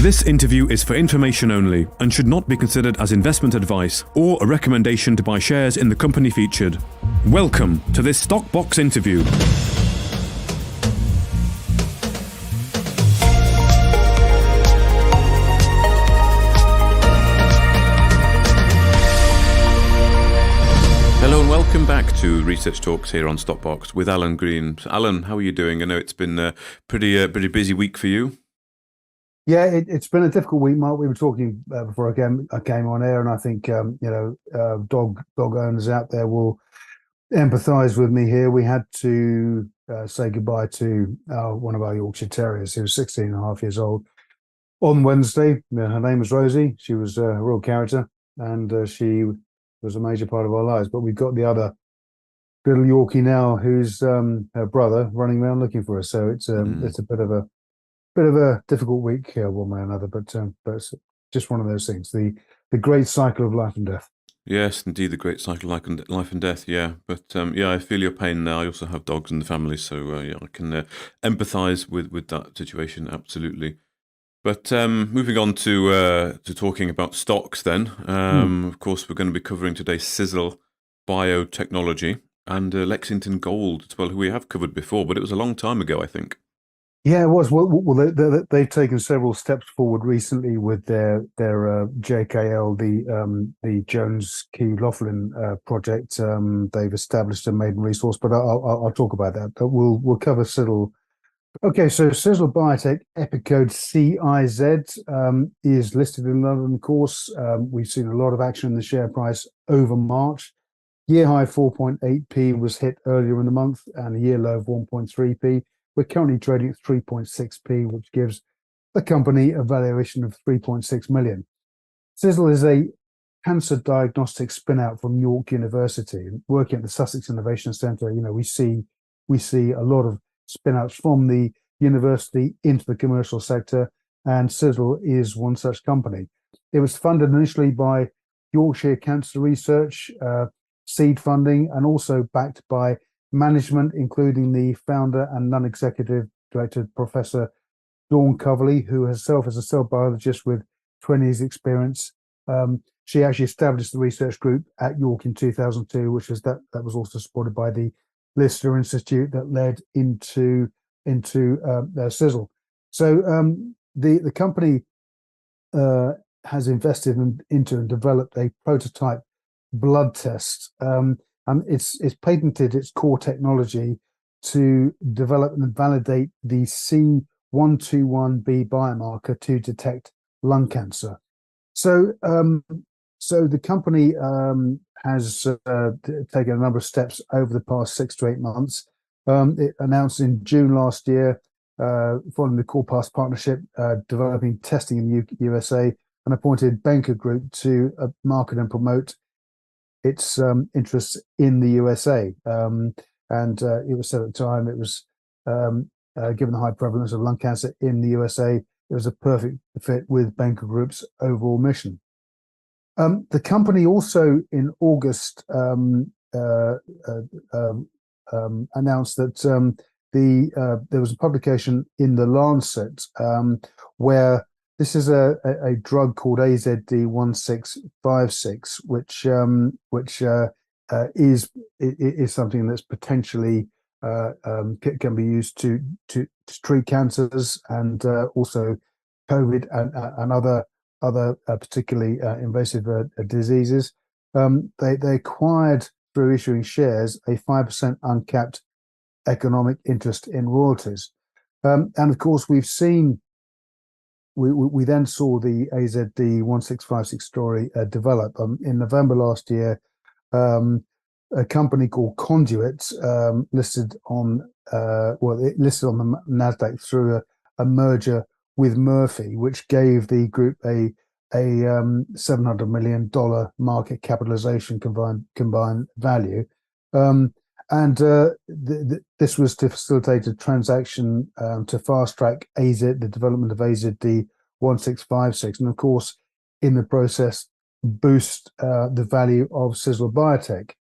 This interview is for information only and should not be considered as investment advice or a recommendation to buy shares in the company featured. Welcome to this Stock Box interview. Hello and welcome back to Research Talks here on Stockbox with Alan Green. Alan, how are you doing? I know it's been a pretty busy week for you. Yeah, it's been a difficult week, Mark. We were talking before I came on air, and I think dog owners out there will empathise with me here. We had to say goodbye to one of our Yorkshire Terriers, who was 16 and a half years old, on Wednesday. Her name was Rosie. She was a real character, and she was a major part of our lives. But we've got the other little Yorkie now, who's her brother, running around looking for us. So it's a bit of a difficult week, one way or another, but it's just one of those things. The great cycle of life and death. Yes, indeed, the great cycle of life and death. Yeah, but I feel your pain now. I also have dogs in the family, so I can empathise with that situation absolutely. But moving on to talking about stocks, then of course we're going to be covering today Sizzle Biotechnology and Lexington Gold as well, who we have covered before, but it was a long time ago, I think. Yeah, it was. Well, they've taken several steps forward recently with their JKL, the Jones Key Laughlin project. They've established a maiden resource, but I'll talk about that. But we'll cover Sizzle. Okay, so Sizzle Biotech, epic code CIZ, is listed in London. Of course, we've seen a lot of action in the share price over March. Year high 4.8p was hit earlier in the month, and a year low of 1.3p. We're currently trading at 3.6p, which gives the company a valuation of 3.6 million. Cizzle is a cancer diagnostic spin-out from York University. Working at the Sussex Innovation Centre, we see a lot of spin-outs from the university into the commercial sector, and Cizzle is one such company. It was funded initially by Yorkshire Cancer Research, seed funding, and also backed by management, including the founder and non-executive director, Professor Dawn Coverley, who herself is a cell biologist with 20 years experience. She actually established the research group at York in 2002, which was that was also supported by the Lister Institute that led into Cizzle. So the company has invested into and developed a prototype blood test. And it's patented its core technology to develop and validate the C121B biomarker to detect lung cancer. So the company has taken a number of steps over the past 6 to 8 months. It announced in June last year, following the CorePass partnership, developing testing in the USA, and appointed Banker Group to market and promote its interests in the USA. And it was said at the time, it was, given the high prevalence of lung cancer in the USA, it was a perfect fit with Banker Group's overall mission. The company also in August announced that there was a publication in the Lancet where this is a drug called AZD1656, which is something that's potentially can be used to treat cancers and also COVID and other particularly invasive diseases. They acquired, through issuing shares, a 5% uncapped economic interest in royalties, and of course we've seen. We then saw the AZD1656 story develop. In November last year, a company called Conduit listed on the Nasdaq through a merger with Murphy, which gave the group a $700 million market capitalization combined value. This was to facilitate a transaction to fast track the development of AZD1656, and of course, in the process, boost the value of Sizzle Biotech.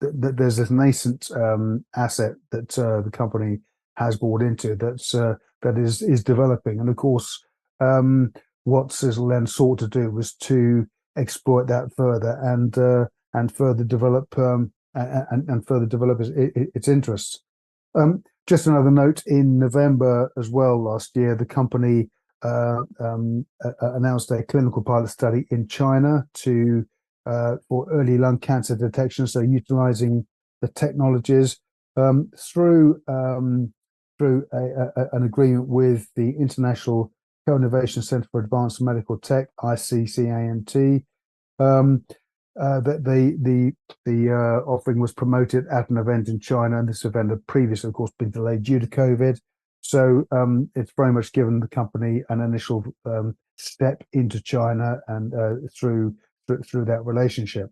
There's this nascent asset that the company has bought into that is developing. And of course, what Cizzle then sought to do was to exploit that further and further develop and further develop its interests. Just another note: in November as well last year, the company announced a clinical pilot study in China for early lung cancer detection. So, utilizing the technologies through an agreement with the International Co-Innovation Center for Advanced Medical Tech (ICCANT). That the offering was promoted at an event in China, and this event had previously, of course, been delayed due to COVID. So it's very much given the company an initial step into China and through that relationship.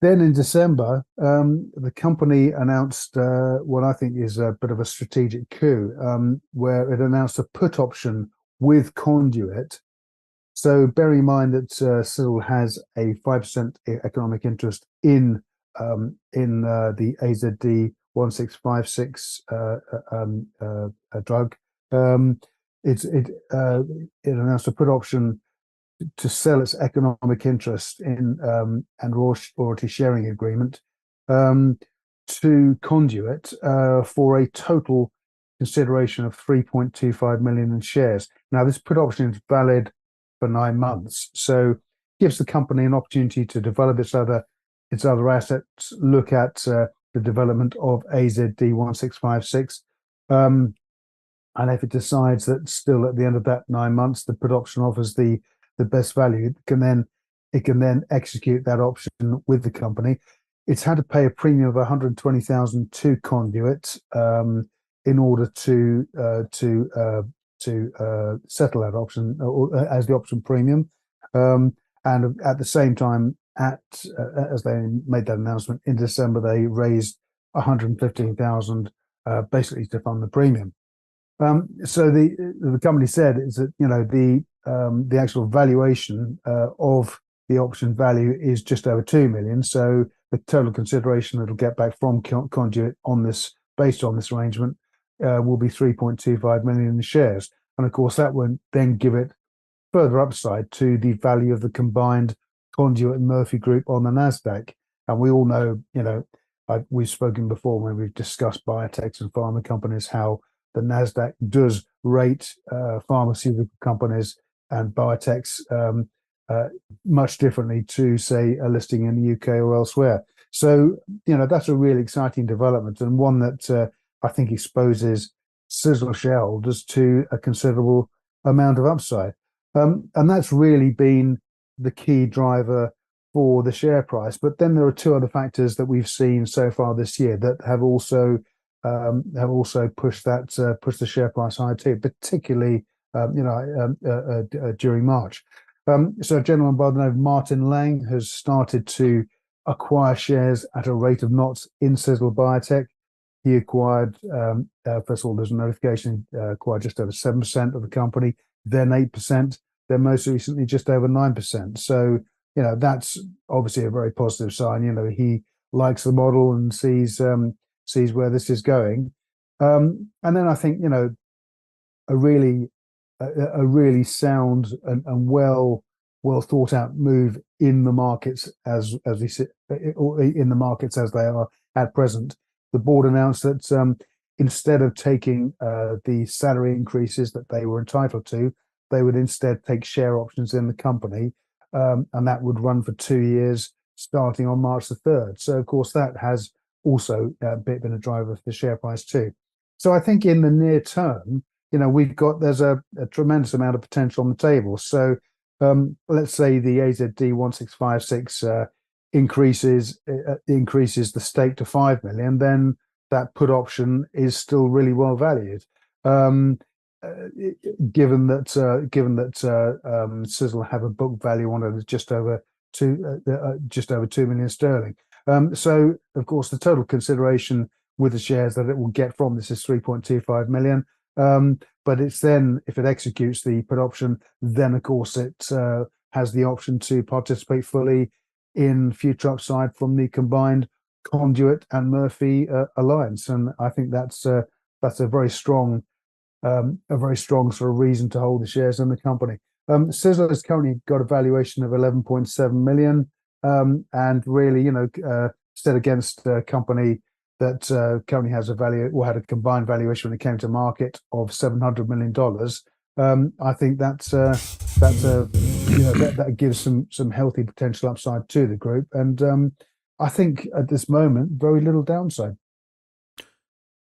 Then in December, the company announced what I think is a bit of a strategic coup, where it announced a put option with Conduit. So bear in mind that Cizzle has a 5% economic interest in the AZD 1656 drug. It announced a put option to sell its economic interest in and royalty sharing agreement to Conduit for a total consideration of 3.25 million in shares. Now, this put option is valid for 9 months, so gives the company an opportunity to develop its other assets, look at the development of AZD 1656, and if it decides that still at the end of that 9 months the put option offers the best value, it can then execute that option with the company. It's had to pay a premium of 120,000 to Conduit in order to settle that option as the option premium, and at the same time, as they made that announcement in December, they raised 115,000 basically to fund the premium. So the company said is that the actual valuation of the option value is just over 2 million. So the total consideration it'll get back from Conduit based on this arrangement will be 3.25 million in shares. And of course, that would then give it further upside to the value of the combined Conduit and Murphy Group on the Nasdaq. And we all know, we've spoken before when we've discussed biotechs and pharma companies, how the Nasdaq does rate pharmaceutical companies and biotechs much differently to, say, a listing in the UK or elsewhere. So, that's a really exciting development, and one that I think exposes Cizzle shareholders to a considerable amount of upside. And that's really been the key driver for the share price. But then there are two other factors that we've seen so far this year that have also pushed the share price higher too, particularly during March. So a gentleman by the name of Martin Lang has started to acquire shares at a rate of knots in Sizzle Biotech. He acquired, first of all, there's a notification, acquired just over 7% of the company, then 8%, then most recently just over 9%. So, that's obviously a very positive sign. He likes the model and sees where this is going. And then I think, a really sound and well thought out move in the markets as we sit in the markets as they are at present. The board announced that instead of taking the salary increases that they were entitled to, they would instead take share options in the company, and that would run for 2 years, starting on March the 3rd. So, of course, that has also been a driver for the share price too. So, I think in the near term, there's a tremendous amount of potential on the table. So, let's say the AZD 1656 increases the stake to 5 million, then that put option is still really well valued. Given that Cizzle have a book value on it of just over 2 million sterling. So of course the total consideration with the shares that it will get from this is 3.25 million. But it's then, if it executes the put option, then of course it has the option to participate fully in future upside from the combined Conduit and Murphy alliance. And I think that's that's a very strong sort of reason to hold the shares in the company. Cizzle has currently got a valuation of 11.7 million, and really, set against a company that currently has a value or had a combined valuation when it came to market of $700 million. I think that's a that gives some healthy potential upside to the group, and I think at this moment very little downside.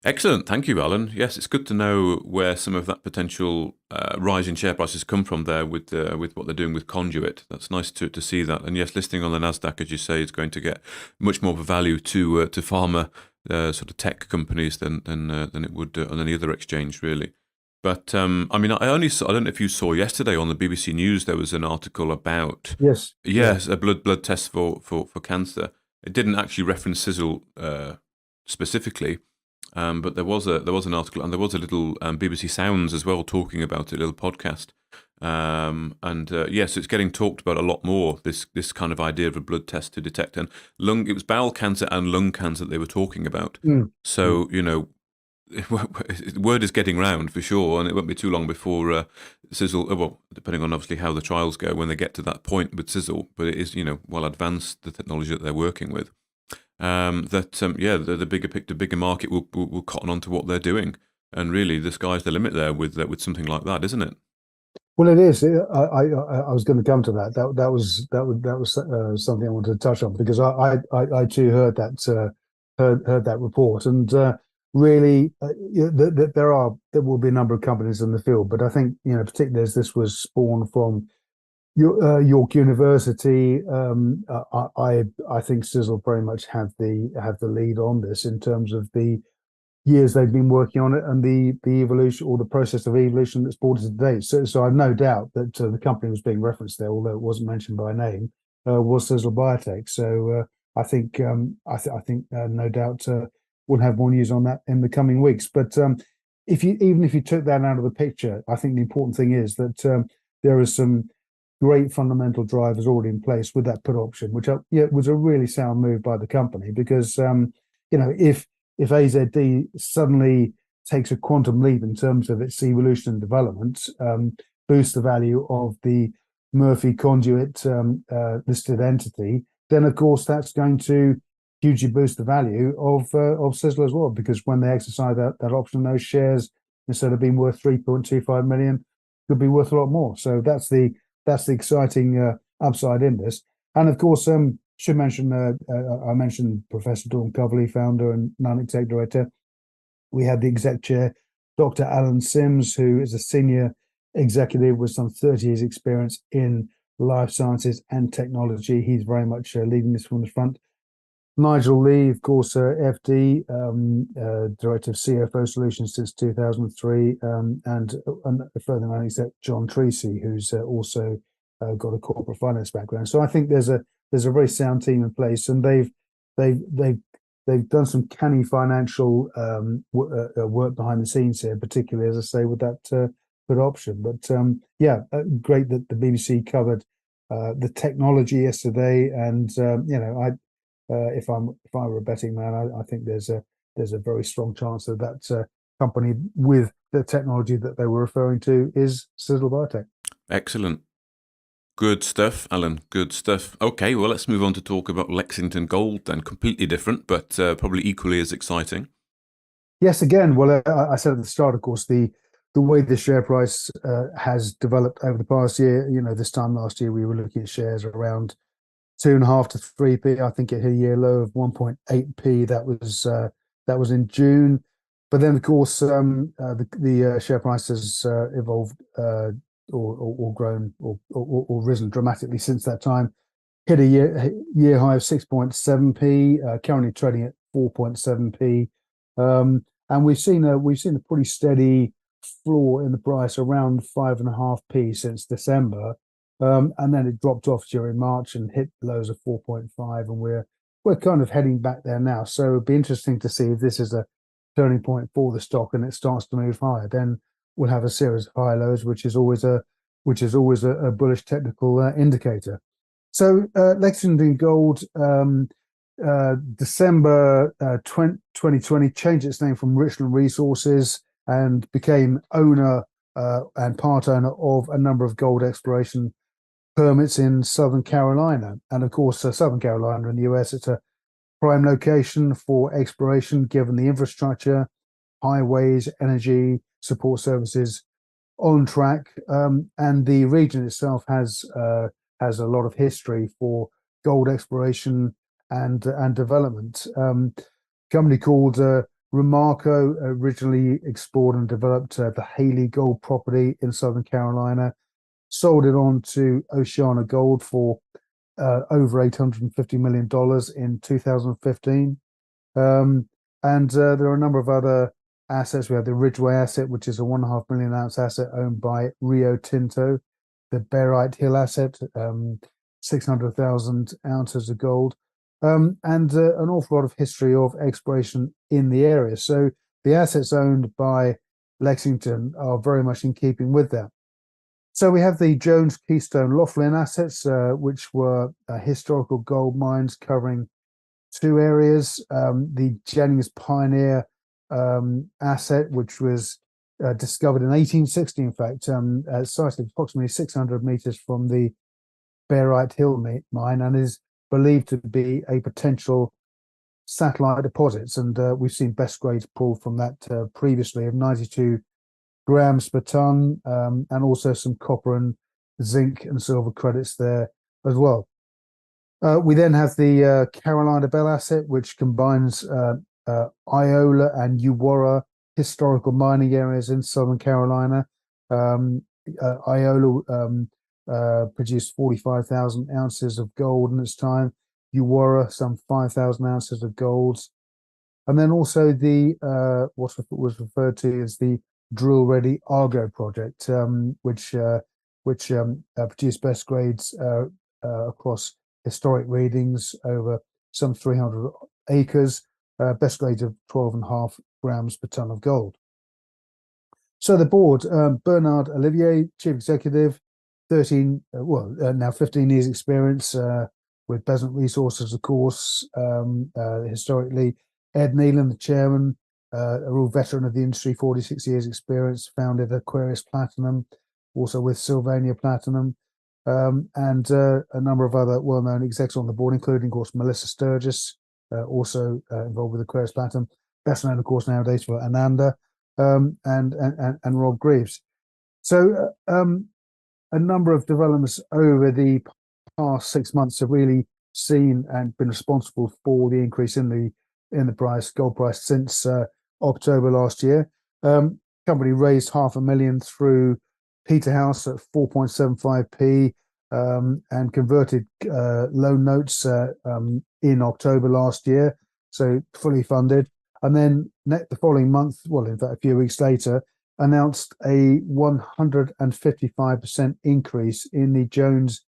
Excellent. Thank you, Alan. Yes, it's good to know where some of that potential rise in share prices come from there with what they're doing with Conduit. That's nice to see that. And yes, listing on the Nasdaq, as you say, is going to get much more of a value to pharma sort of tech companies than it would on any other exchange, really. But I mean, I don't know if you saw yesterday on the BBC News there was an article about yes a blood test for cancer. It didn't actually reference Cizzle specifically. But there was an article, and there was a little BBC Sounds as well talking about it, a little podcast. Yes, it's getting talked about a lot more. This kind of idea of a blood test to detect it was bowel cancer and lung cancer that they were talking about. So word is getting round for sure, and it won't be too long before Cizzle. Well, depending on obviously how the trials go when they get to that point with Cizzle, but it is well advanced, the technology that they're working with. The bigger market will cotton on to what they're doing, and really the sky's the limit there with something like that, isn't it? Well, it is. I was going to come to that. That was something I wanted to touch on, because I too heard that report, and really there will be a number of companies in the field, but I think particularly as this was spawned from York University, I think Cizzle very much have the lead on this in terms of the years they've been working on it and the evolution or the process of evolution that's brought us today. So I've no doubt that the company was being referenced there, although it wasn't mentioned by name, was Sizzle Biotech. So I think no doubt we'll have more news on that in the coming weeks. But even if you took that out of the picture, I think the important thing is that there is some great fundamental drivers already in place with that put option, which was a really sound move by the company, because if AZD suddenly takes a quantum leap in terms of its evolution and development, boosts the value of the Murphy Conduit listed entity, then of course that's going to hugely boost the value of Cizzle as well, because when they exercise that option, those shares, instead of being worth 3.25 million, could be worth a lot more. So that's the exciting upside in this. And of course, should mention, I mentioned Professor Dawn Coverley, founder and non-exec director. We had the exec chair, Dr. Alan Sims, who is a senior executive with some 30 years experience in life sciences and technology. He's very much leading this from the front. Nigel Lee, of course, FD, Director of CFO Solutions since 2003, and a further non-exec, John Treacy, who's also got a corporate finance background. So I think there's a very sound team in place, and they've done some canny financial work behind the scenes here, particularly, as I say, with that put option. But great that the BBC covered the technology yesterday, and if I were a betting man, I think there's a very strong chance that company with the technology that they were referring to is Sizzle Biotech. Excellent. Good stuff, Alan. Good stuff. Okay, well, let's move on to talk about Lexington Gold then. Completely different, but probably equally as exciting. Yes, again, well, I said at the start, of course, the way the share price has developed over the past year. This time last year, we were looking at shares around 2.5 to 3p. I think it hit a year low of 1.8p. That was in June. But then, of course, the share price has evolved or grown or risen dramatically since that time. Hit a year high of 6.7p. Currently trading at 4.7p. And we've seen a pretty steady floor in the price around 5.5p since December. And then it dropped off during March and hit lows of 4.5, and we're kind of heading back there now. So it'd be interesting to see if this is a turning point for the stock and it starts to move higher. Then we'll have a series of high lows, which is always a bullish technical indicator. So Lexington Gold, December 2020, changed its name from Richland Resources and became owner and part owner of a number of gold exploration permits in Southern Carolina. And of course, Southern Carolina in the US, it's a prime location for exploration given the infrastructure, highways, energy, support services on track. And the region itself has a lot of history for gold exploration and development. Company called Remarco originally explored and developed the Haley Gold property in Southern Carolina, sold it on to Oceana Gold for over $850 million in 2015. And there are a number of other assets. We have the Ridgeway asset, which is a 1.5 million ounce asset owned by Rio Tinto, the Barite Hill asset, 600,000 ounces of gold, and an awful lot of history of exploration in the area. So the assets owned by Lexington are very much in keeping with that. So we have the Jones Keystone Laughlin assets, which were historical gold mines covering two areas. The Jennings Pioneer asset, which was discovered in 1860, in fact, sited approximately 600 meters from the Barite Hill mine, and is believed to be a potential satellite deposits. And we've seen best grades pulled from that previously of 92 grams per ton, and also some copper and zinc and silver credits there as well. We then have the Carolina Bell asset, which combines Iola and Eudora historical mining areas in Southern Carolina. Iola produced 45,000 ounces of gold in its time. Eudora, some 5,000 ounces of gold. And then also the what was referred to as the drill-ready Argo project, which produced best grades across historic readings over some 300 acres, best grades of 12.5 grams per ton of gold. So the board, Bernard Olivier, chief executive, now 15 years experience with Besant Resources, of course, historically. Ed Neelan, the chairman, a real veteran of the industry, 46 years experience, founded Aquarius Platinum, also with Sylvania Platinum, and a number of other well-known execs on the board, including, of course, Melissa Sturgis, also involved with Aquarius Platinum, best known, of course, nowadays for Ananda, and Rob Greaves. So a number of developments over the past 6 months have really seen and been responsible for the increase in the gold price since October last year. Company raised $500,000 through Peterhouse at 4.75p, and converted loan notes in October last year, so fully funded. And then the following month, well, in fact, a few weeks later, announced a 155% increase in the Jones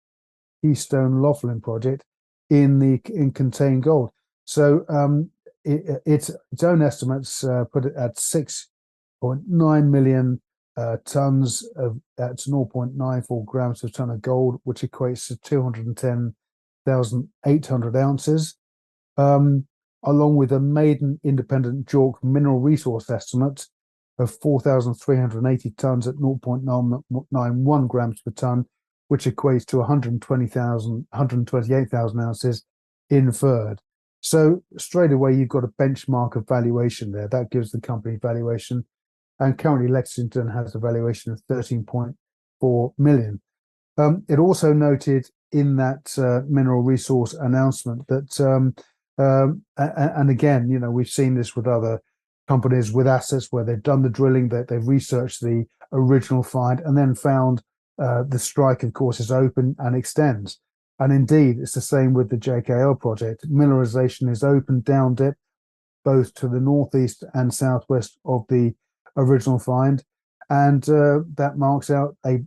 Keystone Laughlin project in contained gold. So its own estimates put it at 6.9 million tons of that's 0.94 grams per ton of gold, which equates to 210,800 ounces, along with a maiden independent JORC mineral resource estimate of 4,380 tons at 0.991 grams per ton, which equates to 128,000 ounces inferred. So straight away, you've got a benchmark of valuation there. That gives the company valuation. And currently Lexington has a valuation of 13.4 million. It also noted in that mineral resource announcement that, and again, we've seen this with other companies with assets where they've done the drilling, that they've researched the original find and then found the strike, of course, is open and extends. And indeed, it's the same with the JKL project. Mineralization is open down dip, both to the northeast and southwest of the original find, and that marks out a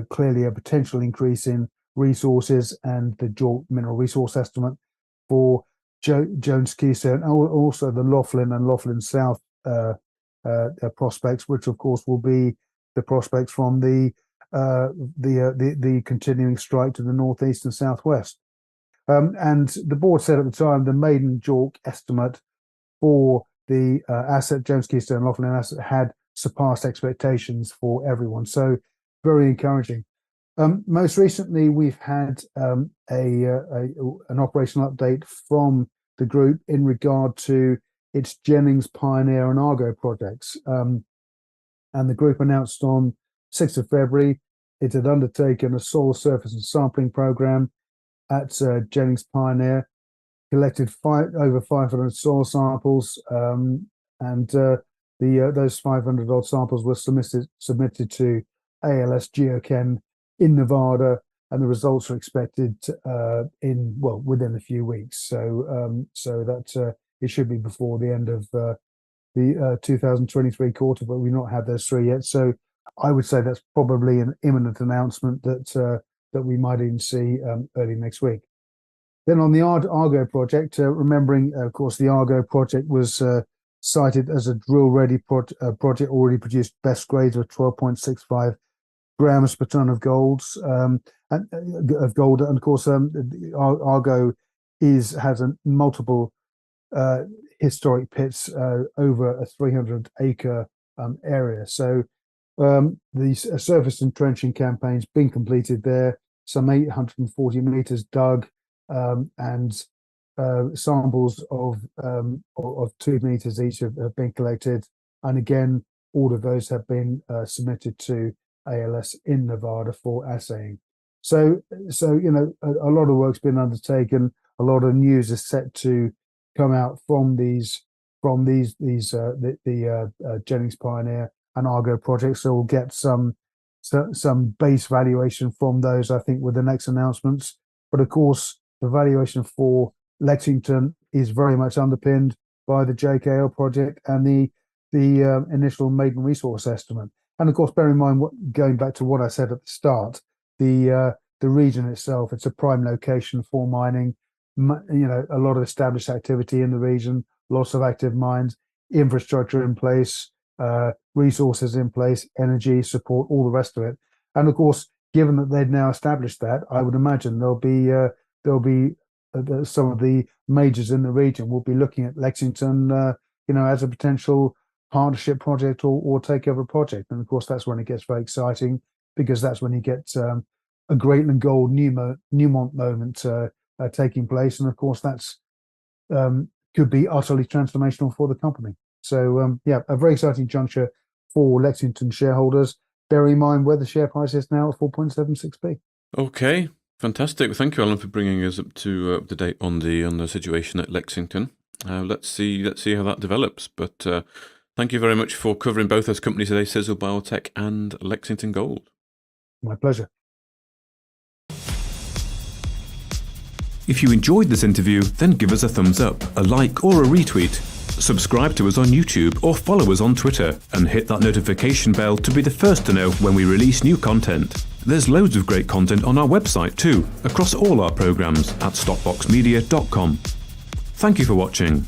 clearly a potential increase in resources and the JORC mineral resource estimate for Jones Keystone, and also the Laughlin and Laughlin South prospects, which of course will be the prospects from the continuing strike to the northeast and southwest. And the board said at the time the maiden JORC estimate for the asset, Jones Keystone Laughlin asset, had surpassed expectations for everyone. So very encouraging. Most recently, we've had an operational update from the group in regard to its Jennings, Pioneer, and Argo projects. And the group announced on 6th of February it had undertaken a soil surface and sampling program at Jennings Pioneer, collected over 500 soil samples, and those 500 odd samples were submitted to ALS Geochem in Nevada, and the results are expected within a few weeks. So that it should be before the end of the 2023 quarter, but we've not had those three yet. So I would say that's probably an imminent announcement that we might even see early next week. Then on the Argo project, remembering, of course, the Argo project was cited as a drill-ready project, already produced best grades of 12.65 grams per ton of gold. And of course, Argo has multiple historic pits over a 300-acre area. So the surface entrenching campaign's been completed there. Some 840 meters dug, and samples of 2 meters each have been collected. And again, all of those have been submitted to ALS in Nevada for assaying. So a lot of work's been undertaken. A lot of news is set to come out from the Jennings Pioneer and Argo projects. So we'll get some base valuation from those, I think, with the next announcements. But of course, the valuation for Lexington is very much underpinned by the JKL project and the initial maiden resource estimate. And of course, bear in mind, going back to what I said at the start, the region itself, it's a prime location for mining. A lot of established activity in the region, lots of active mines, infrastructure in place, resources in place, energy support, all the rest of it. And of course, given that they've now established that, I would imagine there'll be some of the majors in the region will be looking at Lexington, as a potential partnership project or takeover project. And of course, that's when it gets very exciting, because that's when you get a Greatland Gold Newmont moment taking place. And of course, that's could be utterly transformational for the company. So a very exciting juncture for Lexington shareholders. Bear in mind where the share price is now at 4.76p. Okay, fantastic. Well, thank you, Alan, for bringing us up to date on the situation at Lexington. Let's see how that develops. But thank you very much for covering both those companies today, Sizzle Biotech and Lexington Gold. My pleasure. If you enjoyed this interview, then give us a thumbs up, a like or a retweet. Subscribe to us on YouTube or follow us on Twitter, and hit that notification bell to be the first to know when we release new content. There's loads of great content on our website too, across all our programs at stockboxmedia.com. Thank you for watching.